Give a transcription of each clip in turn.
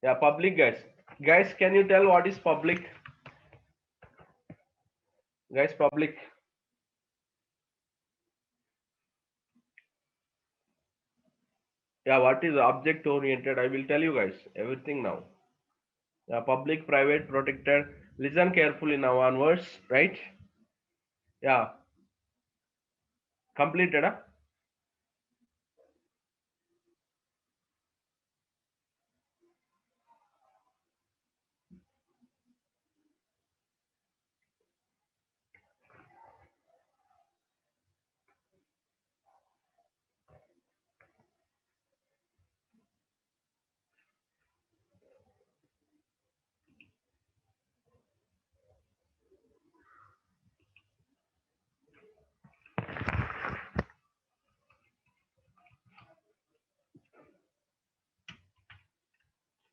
Yeah, public guys. Guys, can you tell what is public? Guys, public. Yeah, what is object oriented? I will tell you guys everything now. Yeah, public, private, protected. Listen carefully now onwards, right? Yeah, completed. Huh?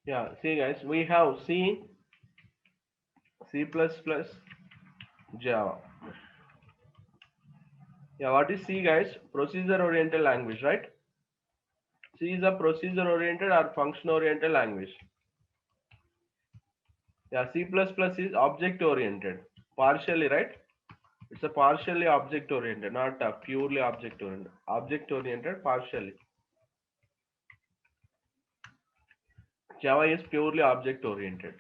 Yeah, see guys, we have C, C++, Java. Yeah, what is C guys? Procedure oriented language, right? C is a procedure oriented or function oriented language. Yeah, C++ is object oriented. Partially, right? It's a partially object oriented, not a purely object oriented. Object oriented partially. Java is purely object oriented.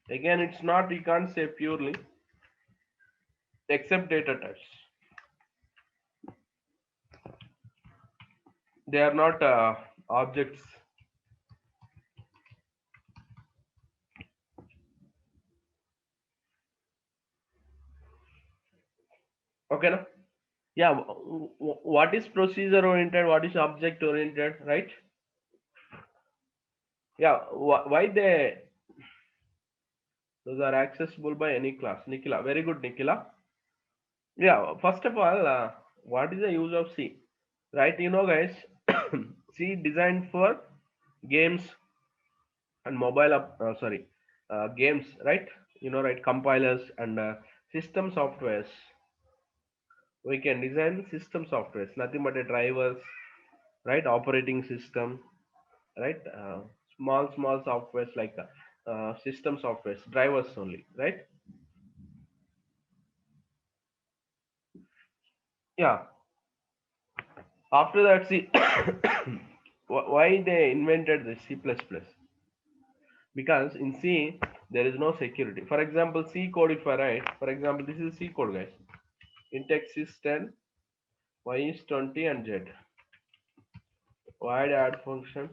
Again, it's not, you can't say purely, except data types. They are not objects. Okay, no? Yeah, what is procedure oriented? What is object oriented, right? Yeah, why those are accessible by any class? Nikila, very good, Nikila. Yeah, first of all, what is the use of C? Right, you know, guys, C designed for games and mobile sorry, games, right? You know, right, compilers and system softwares. We can design system softwares, nothing but a drivers, right? Operating system, right? Small softwares like system softwares, drivers only, right? Yeah. After that, see, why they invented the C++? Because in C there is no security. For example, C code, if I write, for example, this is C code, guys. Int x is 10, y is 20, and z. Void add function,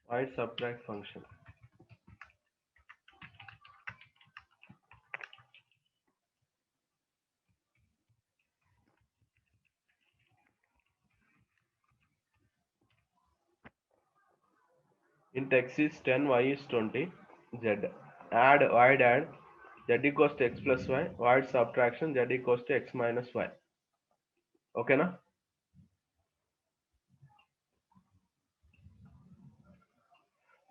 void subtract function. Int x is 10, y is 20, z. Add, void add, z equals to x plus y, void subtraction, z equals to x minus y. Okay, na?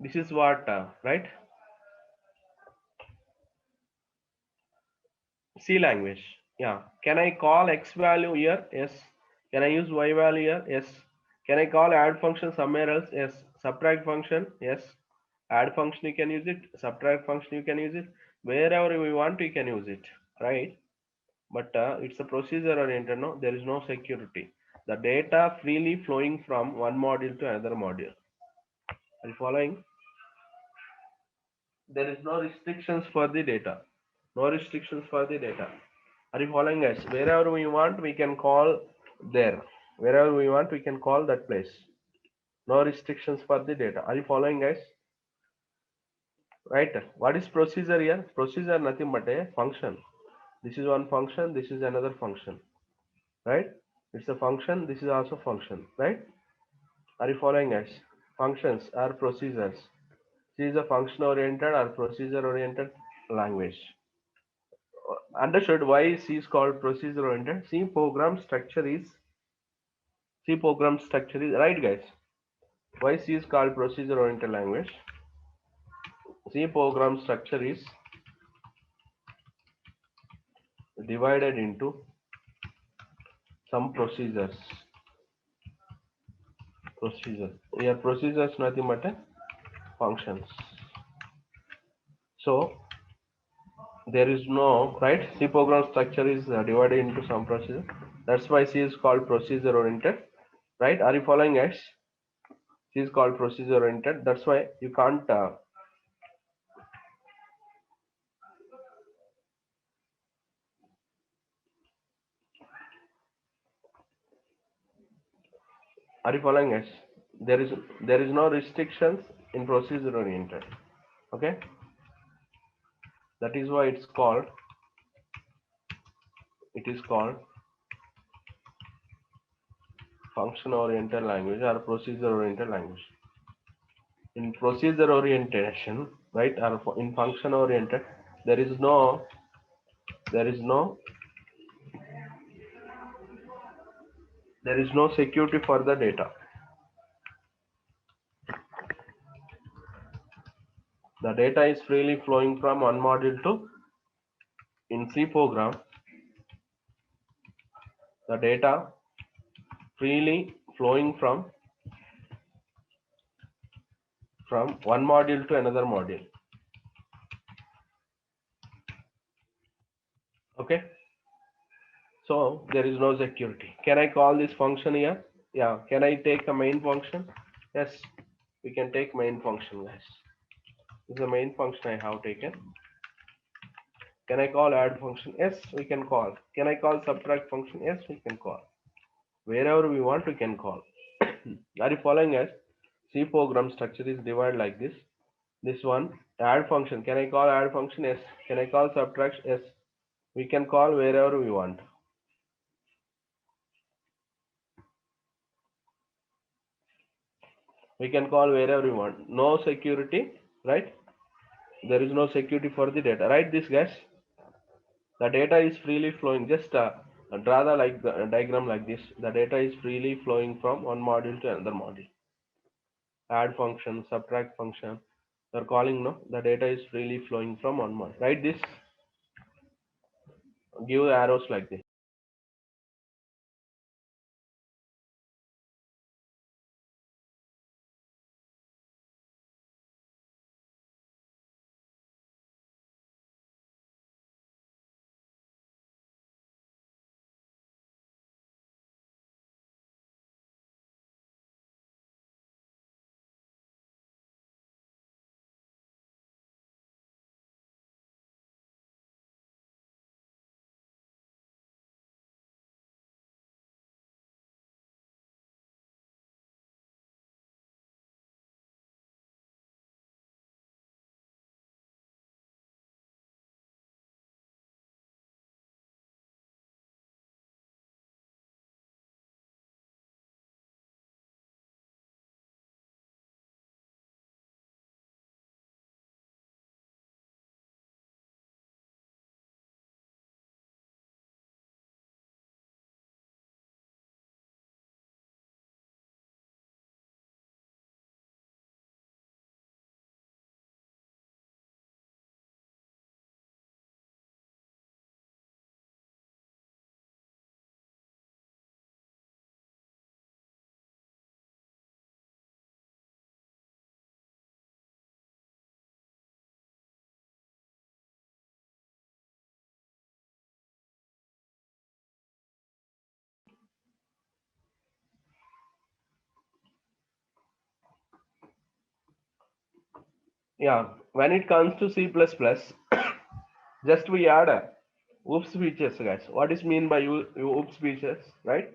This is what, right? C language. Yeah. Can I call x value here? Yes. Can I use y value here? Yes. Can I call add function somewhere else? Yes. Subtract function? Yes. Add function you can use it. Subtract function you can use it. Wherever we want you can use it. Right? But it's a procedure oriented. No, there is no security. The data freely flowing from one module to another module. Are you following? There is no restrictions for the data. No restrictions for the data. Are you following us? Wherever we want, we can call there. Wherever we want, we can call that place. No restrictions for the data. Are you following, guys? Right? What is procedure here? Procedure nothing but a function. This is one function. This is another function. Right? It's a function. This is also function. Right? Are you following, guys? Functions are procedures. This is a function-oriented or procedure-oriented language. Understood why C is called procedure-oriented? C program structure is right, guys. Why C is called procedure oriented language? C program structure is divided into some procedures. Procedure. Here procedure is nothing but a functions. So there is no right. C program structure is divided into some procedure. That's why C is called procedure oriented. Right? Are you following us? C is called procedure oriented. That's why you can't. Are you following us? There is no restrictions in procedure oriented. Okay. That is why it is called function oriented language or procedure oriented language. In procedure orientation, right, or in function oriented, there is no there is no there is no security for the data. The data is freely flowing from one module to in C program. The data freely flowing from one module to another module. Okay. So there is no security. Can I call this function here? Yeah. Can I take a main function? Yes. We can take main function, guys. This is the main function I have taken. Can I call add function? Yes, we can call. Can I call subtract function? Yes, we can call. Wherever we want, we can call. Are you following us? C program structure is divided like this. This one, add function. Can I call add function? Yes. Can I call subtract? Yes. We can call wherever we want. We can call wherever we want. No security, right? There is no security for the data. Right, this guys? The data is freely flowing. Just draw the diagram like this. The data is freely flowing from one module to another module. Add function, subtract function. They're calling no. The data is freely flowing from one module. Right, this. Give arrows like this. Yeah. When it comes to C++, just we add a oops features, guys. What is mean by oops features, right?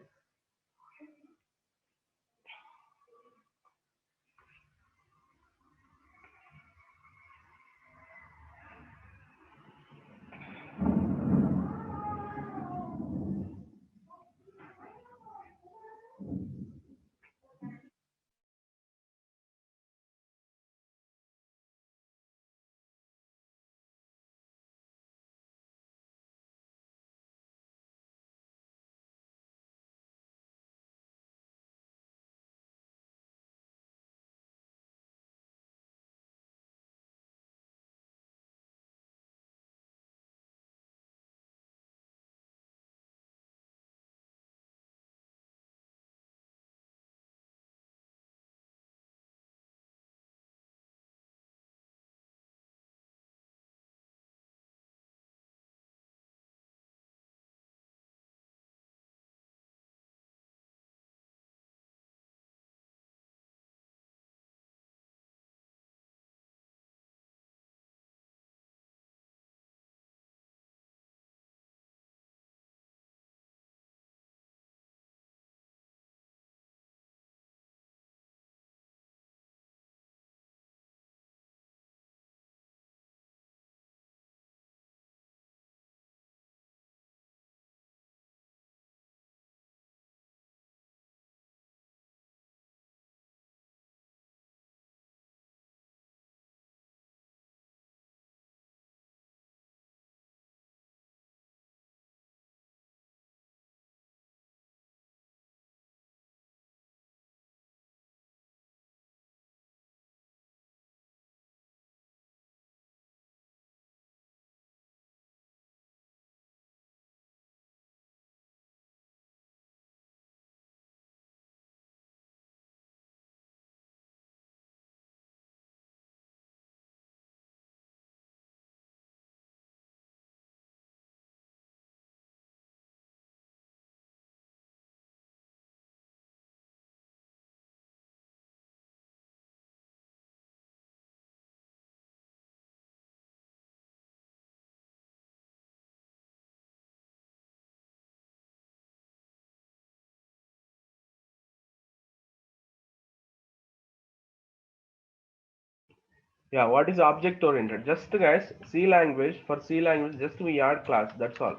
Yeah, what is object oriented? Just guys, C language, for C language, just we add class, that's all.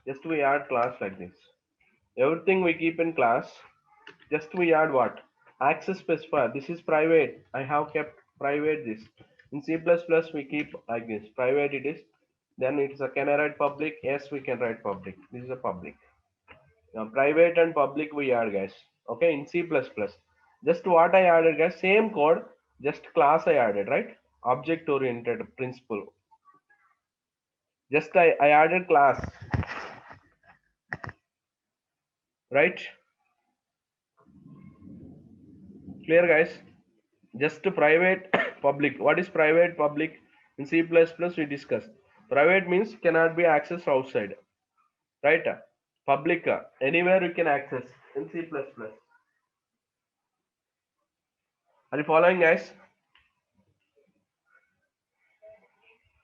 Just we add class like this. Everything we keep in class. Just we add what? Access specifier. This is private. I have kept private this. In C++ we keep like this. Private it is. Then it's a, can I write public? Yes, we can write public. This is a public. Now private and public we add guys. Okay, in C++. Just what I added guys, same code, just class I added, right? Object oriented principle. Just I added class, right? Clear guys? Just private public. What is private public? In C++ we discussed. Private means cannot be accessed outside, right? Public, anywhere you can access in C++. Are you following guys?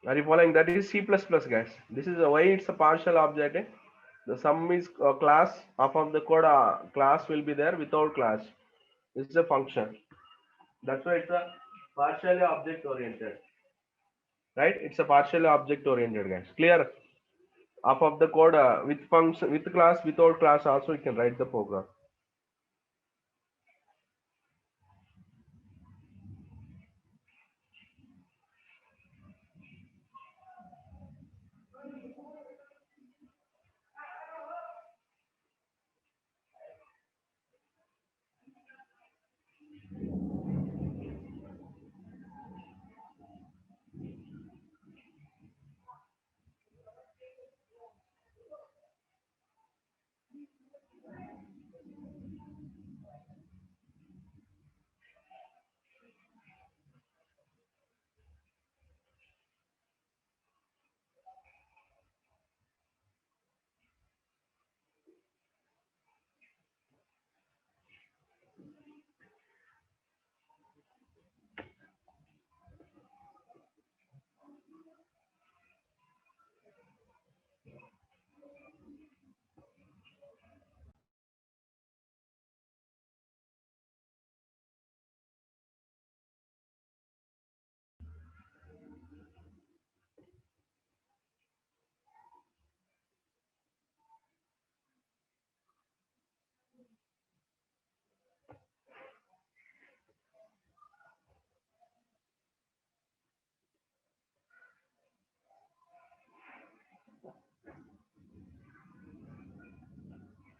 Are you following? That is C++ guys. This is why it's a partial object. The sum is class. Half of the code class will be there without class. This is a function. That's why it's a partially object oriented, right? It's a partially object oriented guys. Clear? Half of the code with function, with class, without class also you can write the program.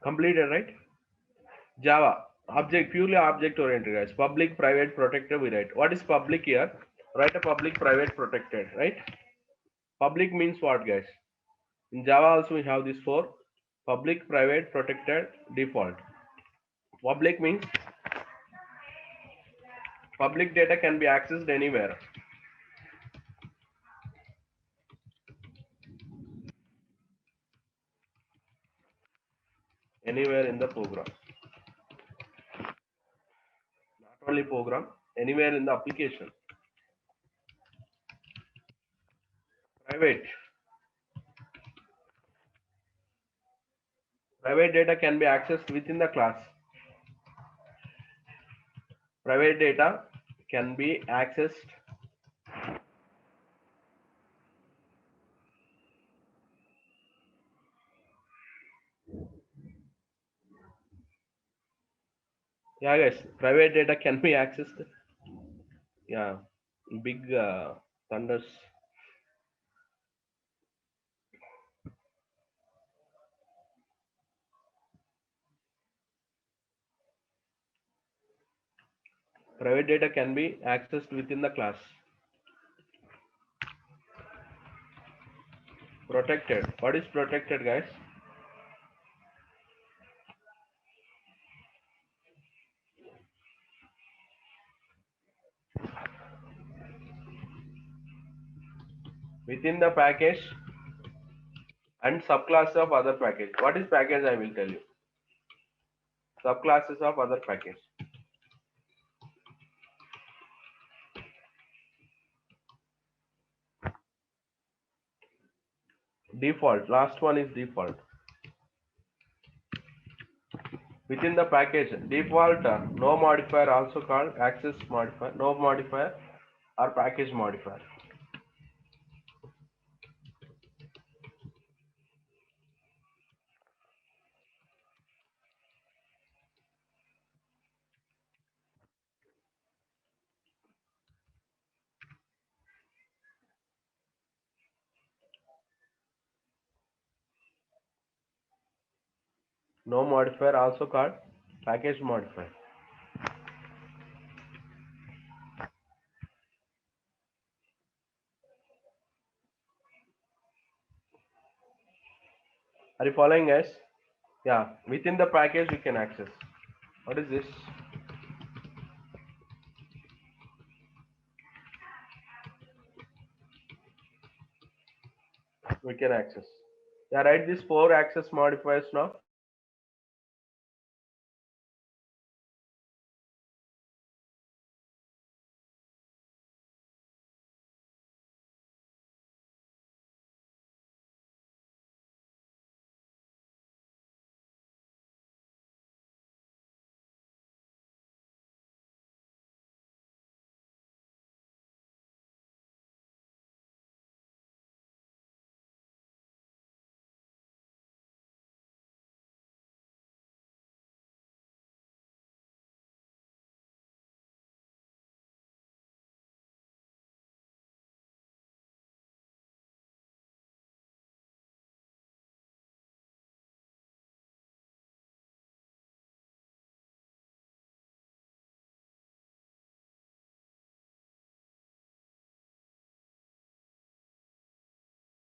Completed, right? Java, object, purely object oriented guys. Public, private, protected we write. What is public here? Write a public, private, protected, right? Public means what guys? In Java also we have this four. Public, private, protected, default. Public means public data can be accessed anywhere. Anywhere in the program. Not only program, anywhere in the application. Private. Private data can be accessed within the class. Private data can be accessed. Yeah, guys, private data can be accessed. Yeah, big thunders. Private data can be accessed within the class. Protected. What is protected, guys? Within the package and subclass of other package. What is package? I will tell you. Subclasses of other package. Default. Last one is default. Within the package, default no modifier, also called access modifier. No modifier. or package modifier. No modifier also called package modifier. Are you following guys? Yeah, within the package we can access. What is this? We can access. Yeah, write these four access modifiers now.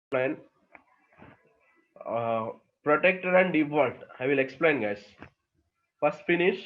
Plan uh, protected and default. I will explain guys. First finish.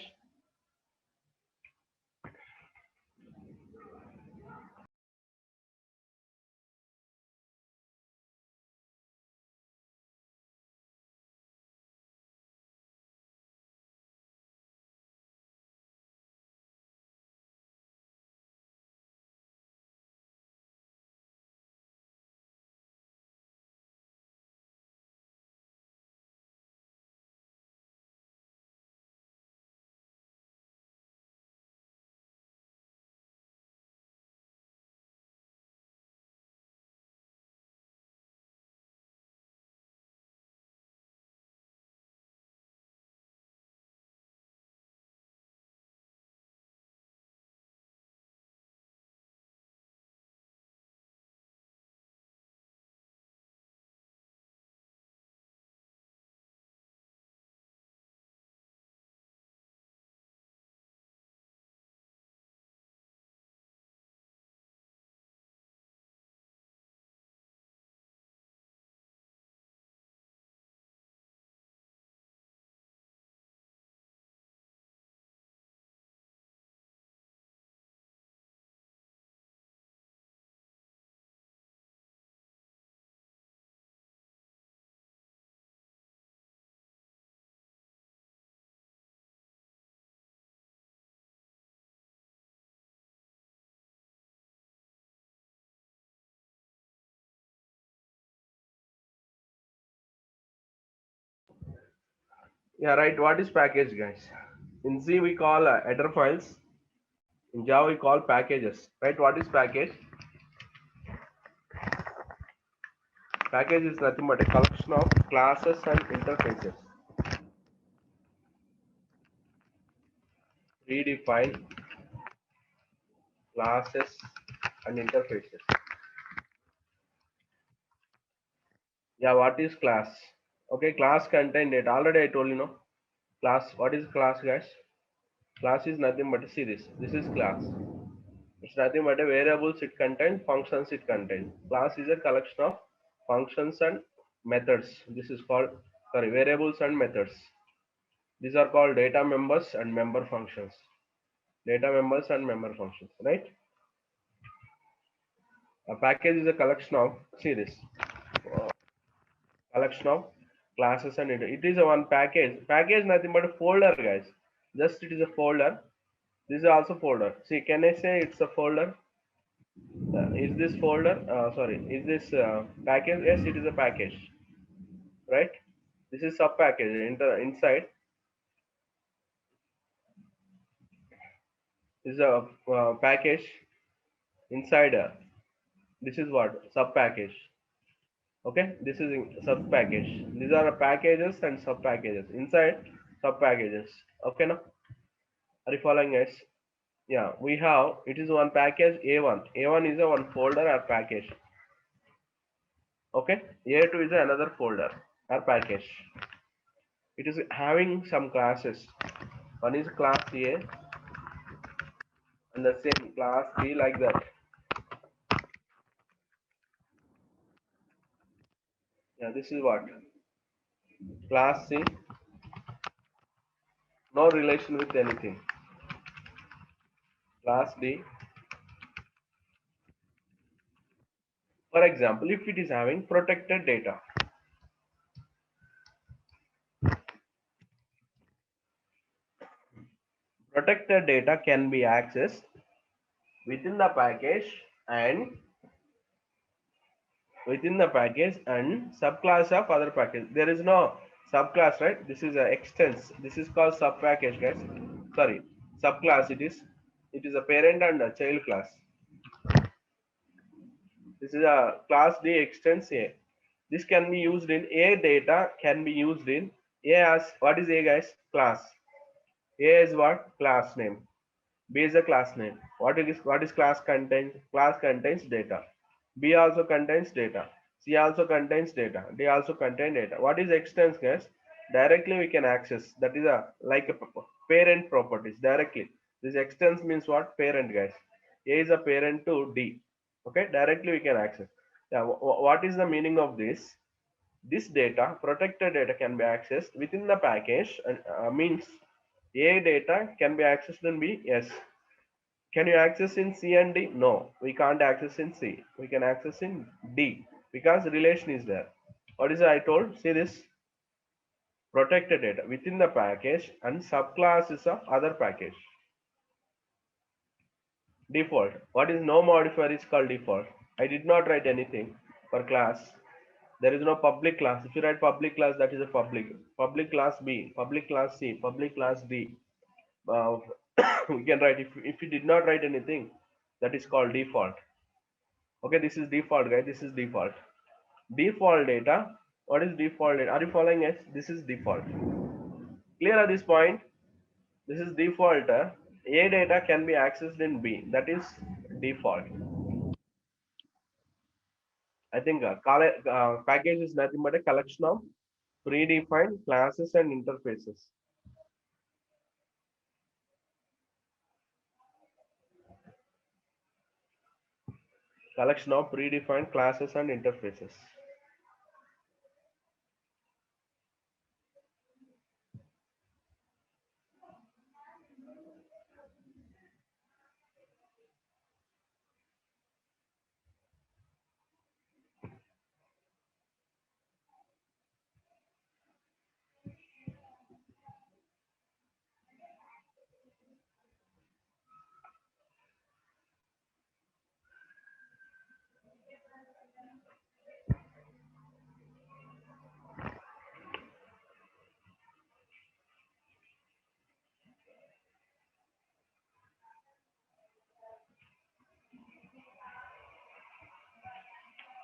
Yeah, right. What is package, guys? In C we call header files. In Java we call packages. Right? What is package? Package is nothing but a collection of classes and interfaces. Redefine classes and interfaces. Yeah, what is class? Okay, class contain data. Already I told you, no. Class. What is class, guys? Class is nothing but see this. This is class. It's nothing but a variables it contains, functions it contains. Class is a collection of functions and methods. This is called sorry variables and methods. These are called data members and member functions. Data members and member functions, right? A package is a collection of see this collection of classes and it is a one package. Package nothing but a folder, guys. Just it is a folder. This is also folder. See, can I say it's a folder? Is this folder? Sorry, is this package? Yes, it is a package, right? This is sub package. Inside is a package. inside this is what sub package. Okay, this is in sub package. These are packages and sub packages inside sub packages. Okay, now are you following us? Yeah, we have it is one package A1. A1 is a one folder or package. Okay, A2 is another folder or package. It is having some classes. One is class A and the same class B like that. Yeah, this is what class C, no relation with anything. Class D, for example, if it is having protected data, protected data can be accessed within the package and subclass of other package. There is no subclass, right? This is a extents. This is called sub package, guys. Sorry, subclass. It is a parent and a child class. This is a class D extends A. This can be used in A data can be used in A as what is A, guys? Class. A is what? Class name. B is a class name. What is class contains? Class contains data. B also contains data. C also contains data. D also contain data. What is extends, guys? Directly we can access. That is a like a parent properties directly. This extends means what? Parent, guys. A is a parent to D. Okay, directly we can access. Yeah, what is the meaning of this? This data, protected data, can be accessed within the package and means A data can be accessed in B. Yes. Can you access in C and D? No, we can't access in C. We can access in D because relation is there. What is it I told? See this protected data within the package and subclasses of other package. Default. What is no modifier is called default. I did not write anything for class. There is no public class. If you write public class, that is a public class B, public class C, public class D. Uh, we can write if you did not write anything, that is called default. Okay, this is default, guys. This is default. Default data. What is default data? Are you following us? This is default. Clear at this point? This is default. A data can be accessed in B. That is default. I think package is nothing but a collection of predefined classes and interfaces. Collection of predefined classes and interfaces.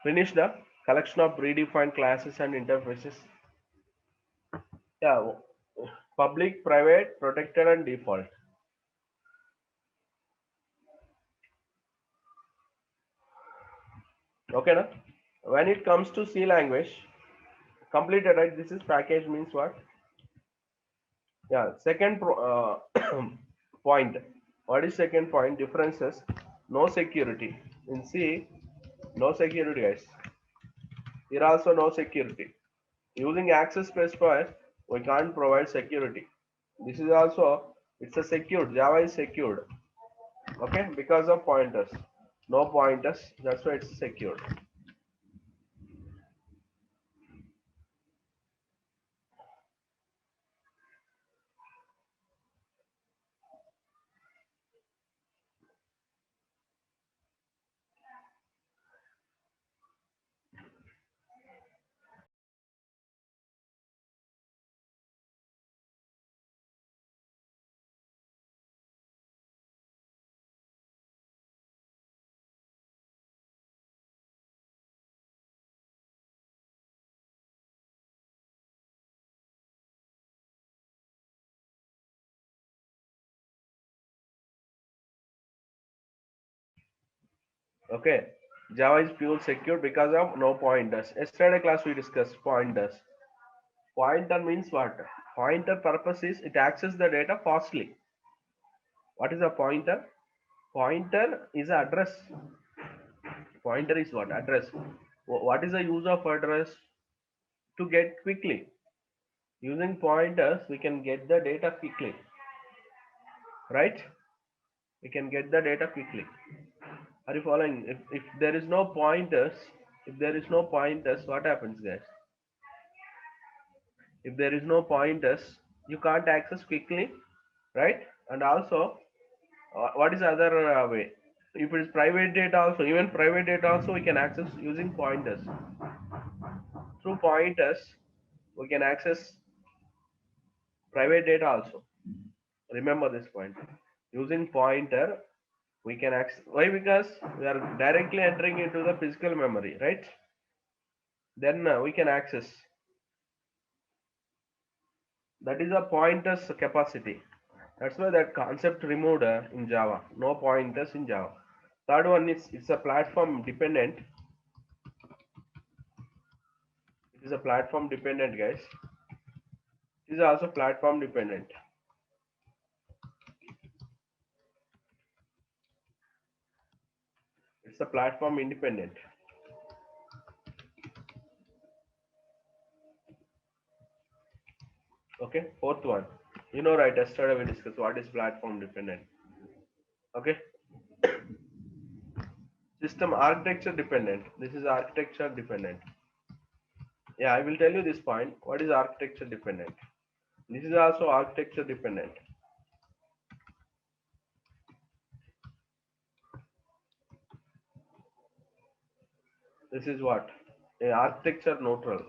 Finish the collection of predefined classes and interfaces. Yeah, public, private, protected, and default. Okay, na? When it comes to C language, completed, right? This is package means what? Yeah, second point. What is second point? Differences. No security. In C, no security, guys. Here also no security. Using access specifier, we can't provide security. This is also, it's a secured. Java is secured. Okay, because of pointers. No pointers. That's why it's secured. Okay, Java is pure secure because of no pointers. Yesterday class we discussed pointers. Pointer means what? Pointer purpose is it accesses the data fastly. What is a pointer? Pointer is address. Pointer is what? Address. What is the use of address? To get quickly. Using pointers, we can get the data quickly. Right? We can get the data quickly. Are you following? If there is no pointers, what happens, guys? If there is no pointers, you can't access quickly, right? And also, what is the other way? If it is private data also, even private data also we can access using pointers. Through pointers, we can access private data also. Remember this point. Using pointer, we can access. Why? Because we are directly entering into the physical memory, right? Then we can access. That is a pointers capacity. That's why that concept removed in Java. No pointers in Java. Third one is it's a platform dependent. It is a platform dependent, guys. It is also platform dependent. It's a platform independent. Okay, fourth one. You know, right? Yesterday we discussed what is platform dependent. Okay, system architecture dependent. This is architecture dependent. Yeah, I will tell you this point. What is architecture dependent? This is also architecture dependent. This is what? A architecture neutral.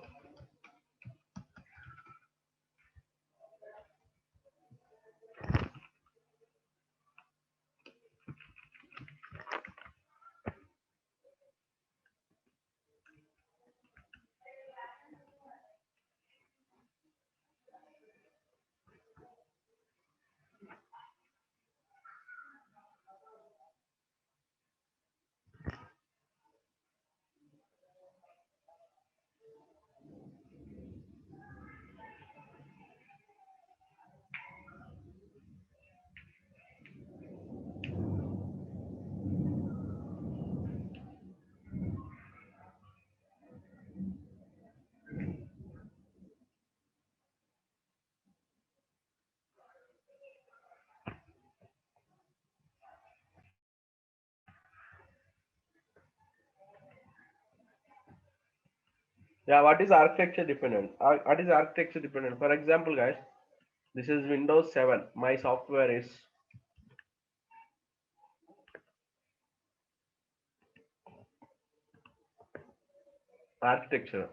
Yeah, what is architecture dependent? What is architecture dependent? For example, guys, this is Windows 7. My software is architecture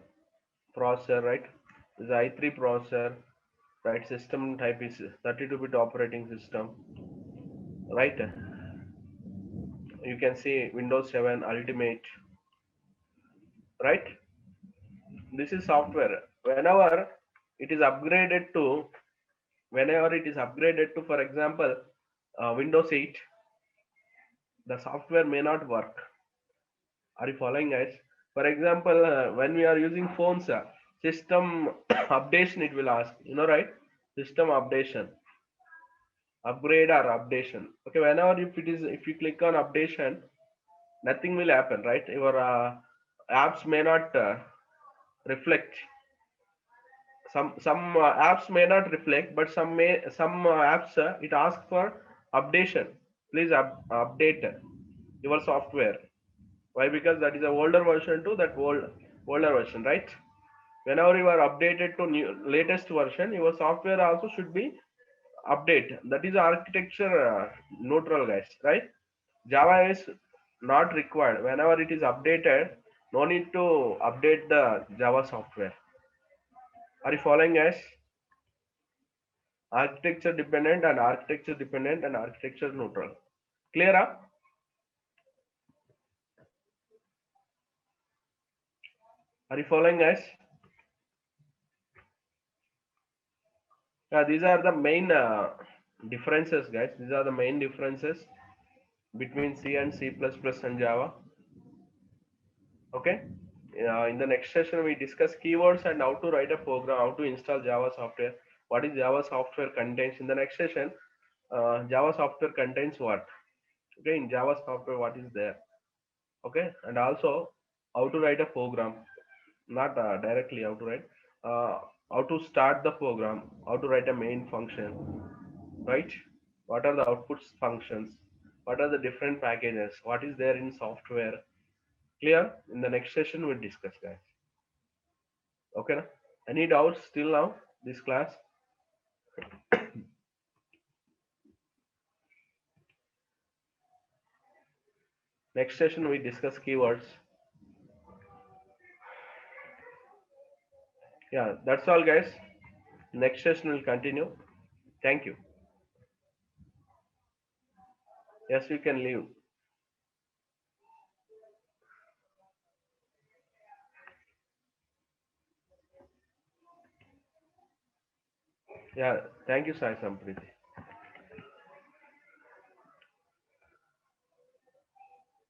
processor, right? This is i3 processor, right? System type is 32-bit operating system, right? You can see Windows 7 Ultimate, right? This is software. Whenever it is upgraded to, for example, Windows 8, the software may not work. Are you following, guys? For example, when we are using phones, system updation, it will ask, right? System updation, upgrade or updation. Okay, whenever if you click on updation, nothing will happen, right? Your apps may not reflect. Some apps may not reflect, but some apps it asks for updation. Please update your software. Why? Because that is a older version to that older version, right? Whenever you are updated to new latest version, your software also should be update. That is architecture neutral, guys, right? Java is not required. Whenever it is updated, no need to update the Java software. Are you following, guys? Architecture dependent and architecture dependent and architecture neutral. Clear up? Are you following, guys? Yeah, these are the main differences, guys. These are the main differences between C and C++ and Java. Okay. In the next session, we discuss keywords and how to write a program, how to install Java software, what is Java software contains. In the next session, Java software contains what? Okay, in Java software, what is there? Okay, and also how to write a program, not directly how to write, uh, how to start the program, how to write a main function, right? What are the outputs functions? What are the different packages? What is there in software? Clear? In the next session, we'll discuss, guys. Okay, na? Any doubts still now? This class? Next session, we discuss keywords. Yeah, that's all, guys. Next session will continue. Thank you. Yes, you can leave. Yeah, thank you, Sai Sampriti.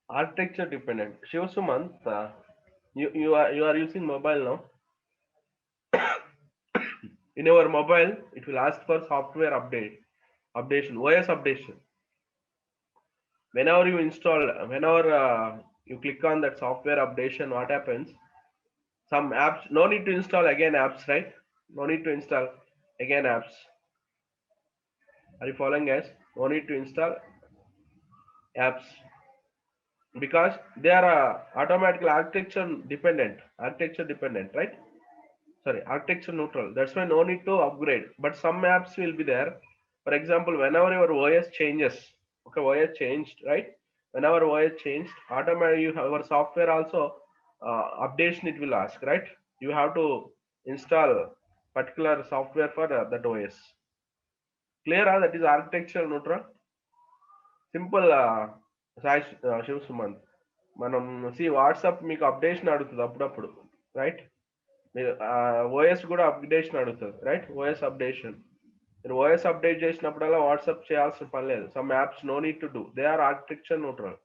Architecture dependent. Shiv Sumant, you are using mobile now. In our mobile, it will ask for software updation, OS updation. Whenever you install, whenever you click on that software updation, what happens? Some apps, no need to install again apps, right? No need to install again apps. Are you following, guys? No need to install apps because they are automatically architecture dependent, right? Sorry, architecture neutral. That's why no need to upgrade. But some apps will be there. For example, whenever your OS changes, okay, OS changed, right? Whenever OS changed, automatically you have our software also updation. It will ask, right? You have to install particular software for that OS. Clear? That is architecture neutral. Simple Sai Shiva Sumanth మనం WhatsApp మీకు updation అడుగుతుంది అప్పుడప్పుడు, right? మీరు OS కూడా updation అడుగుతుంది, right? OS updation మీరు OS update చేసినప్పుడల్లా WhatsApp చేయాల్సిన పని లేదు. Some apps no need to do, they are architecture neutral.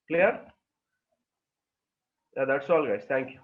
Clear? That's all guys, thank you.